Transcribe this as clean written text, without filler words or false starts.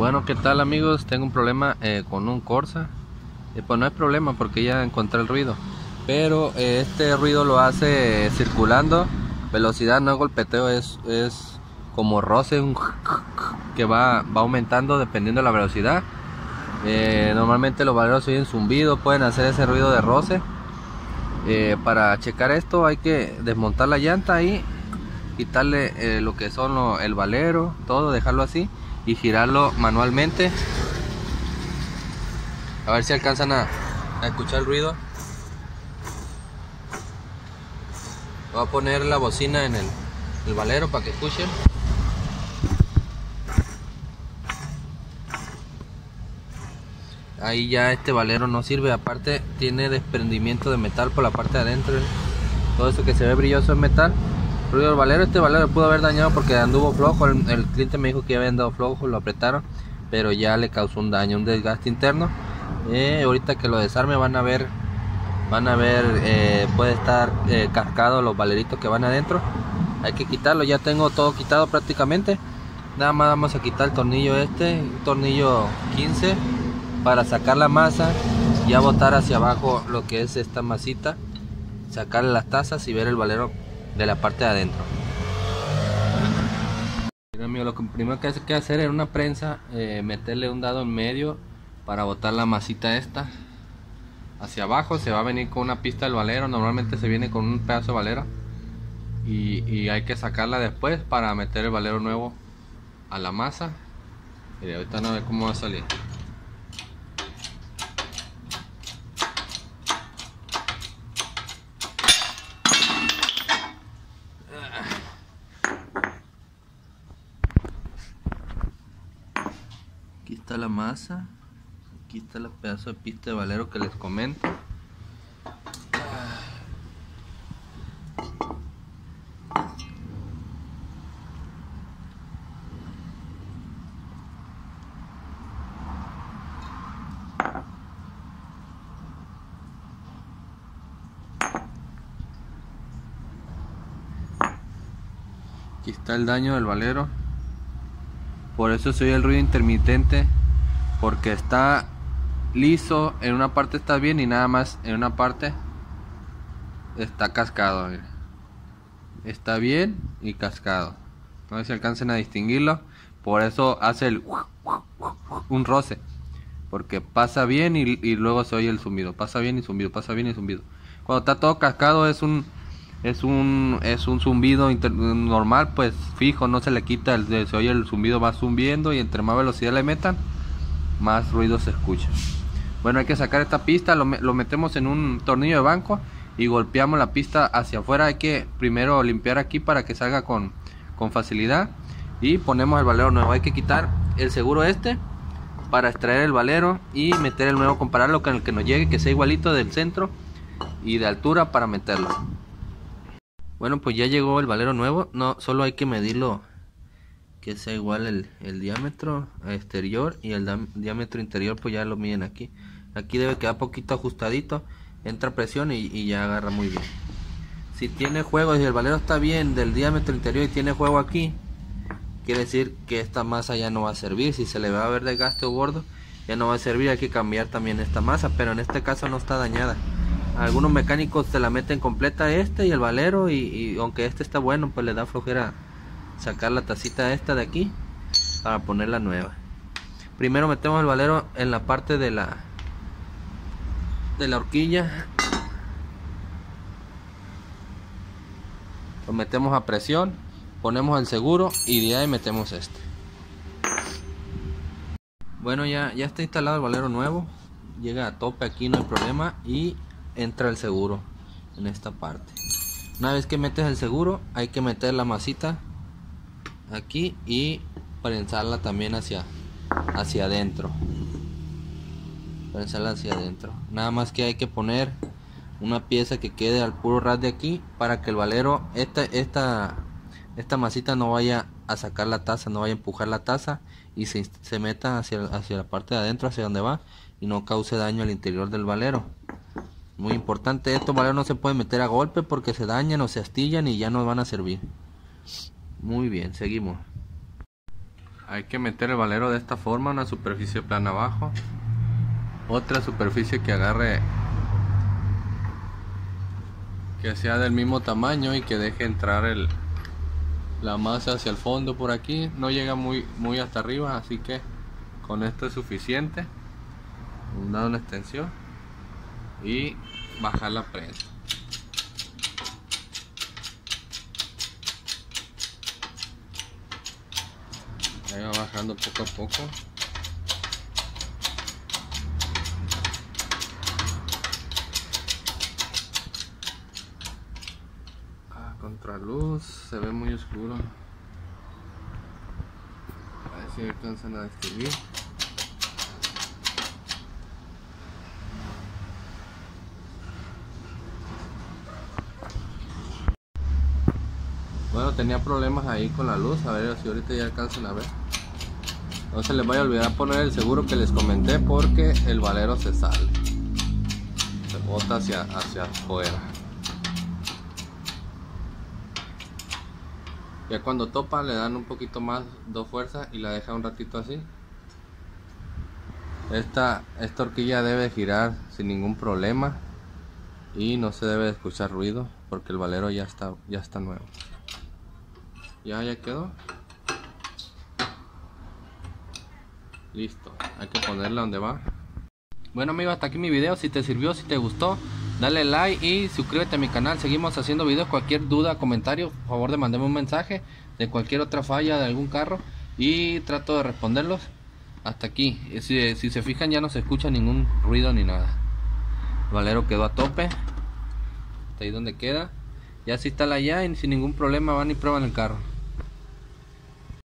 Bueno, ¿qué tal amigos? Tengo un problema con un Corsa. Pues no hay problema porque ya encontré el ruido. Pero este ruido lo hace circulando. Velocidad, no golpeteo, es como roce que va aumentando dependiendo de la velocidad. Normalmente los valeros oyen zumbido, pueden hacer ese ruido de roce. Para checar esto hay que desmontar la llanta y quitarle lo que son el valero, todo, dejarlo así y girarlo manualmente, a ver si alcanzan a escuchar el ruido. Voy a poner la bocina en el valero para que escuchen. Ahí ya este valero no sirve, aparte tiene desprendimiento de metal por la parte de adentro. Todo eso que se ve brilloso es metal. Ruido del valero, este valero pudo haber dañado porque anduvo flojo. El cliente me dijo que ya había andado flojo, lo apretaron, pero ya le causó un daño, un desgaste interno. Ahorita que lo desarme van a ver, puede estar cascado los valeritos que van adentro. Hay que quitarlo, ya tengo todo quitado prácticamente. Nada más vamos a quitar el tornillo un tornillo 15 para sacar la masa, ya botar hacia abajo lo que es esta masita, sacarle las tazas y ver el valero de la parte de adentro. Mira, amigo, lo primero que hay que hacer en una prensa, meterle un dado en medio para botar la masita esta hacia abajo. Se va a venir con una pista del valero, normalmente se viene con un pedazo de valero y hay que sacarla después para meter el valero nuevo a la masa. Y ahorita no ve cómo va a salir. Aquí está la masa, aquí está el pedazo de pista de valero que les comento. Aquí está el daño del valero. Por eso se oye el ruido intermitente, porque está liso, en una parte está bien y nada más en una parte está cascado. Mira. Está bien y cascado. No sé si alcancen a distinguirlo. Por eso hace un roce, porque pasa bien y luego se oye el zumbido. Pasa bien y zumbido, pasa bien y zumbido. Cuando está todo cascado es un zumbido normal, pues fijo, no se le quita, se oye el zumbido, va zumbiendo y entre más velocidad le metan, más ruido se escucha. Bueno, hay que sacar esta pista, lo metemos en un tornillo de banco y golpeamos la pista hacia afuera. Hay que primero limpiar aquí para que salga con facilidad y ponemos el valero nuevo. Hay que quitar el seguro para extraer el valero y meter el nuevo, compararlo con el que nos llegue, que sea igualito del centro y de altura para meterlo. Bueno, pues ya llegó el valero nuevo. No, solo hay que medirlo que sea igual el diámetro exterior y el diámetro interior, pues ya lo miden aquí. Aquí debe quedar poquito ajustadito, entra presión y ya agarra muy bien. Si tiene juego, si el valero está bien del diámetro interior y tiene juego aquí, quiere decir que esta masa ya no va a servir. Si se le va a ver desgaste o bordo, ya no va a servir. Hay que cambiar también esta masa, pero en este caso no está dañada. Algunos mecánicos se la meten completa y el valero y aunque este está bueno, pues le da flojera sacar la tacita esta de aquí para ponerla nueva. Primero metemos el valero en la parte de la horquilla, lo metemos a presión, ponemos el seguro y de ahí metemos este. Bueno, ya está instalado el valero nuevo, llega a tope aquí, no hay problema, y entra el seguro en esta parte. Una vez que metes el seguro, hay que meter la masita aquí y prensarla también hacia adentro. Prensarla hacia adentro. Nada más que hay que poner una pieza que quede al puro ras de aquí para que el valero, esta masita no vaya a sacar la taza, no vaya a empujar la taza y se meta hacia la parte de adentro, hacia donde va, y no cause daño al interior del valero. Muy importante, estos valeros no se pueden meter a golpe porque se dañan o se astillan y ya no van a servir. Muy bien, seguimos. hay que meter el valero de esta forma, una superficie plana abajo, otra superficie que agarre, que sea del mismo tamaño y que deje entrar la masa hacia el fondo por aquí. No llega muy hasta arriba, así que con esto es suficiente. Dar una extensión y bajar la prensa. Ahí va bajando poco a poco. Contraluz, se ve muy oscuro. A ver si alcanzan a distinguir. Bueno, tenía problemas ahí con la luz, a ver si ahorita ya alcanzan a ver. No se les vaya a olvidar poner el seguro que les comenté, porque el valero se sale, se bota hacia afuera. Ya cuando topa le dan un poquito más, dos fuerzas, y la deja un ratito así. Esta horquilla debe girar sin ningún problema y no se debe escuchar ruido, porque el valero ya está nuevo. Ya quedó. Listo, hay que ponerla donde va. Bueno amigos, hasta aquí mi video. Si te sirvió, si te gustó, dale like y suscríbete a mi canal. Seguimos haciendo videos. Cualquier duda, comentario, por favor de mandarme un mensaje de cualquier otra falla de algún carro y trato de responderlos. Hasta aquí. Si se fijan, ya no se escucha ningún ruido ni nada. El valero quedó a tope. Hasta ahí donde queda. Ya se instala ya y sin ningún problema van y prueban el carro.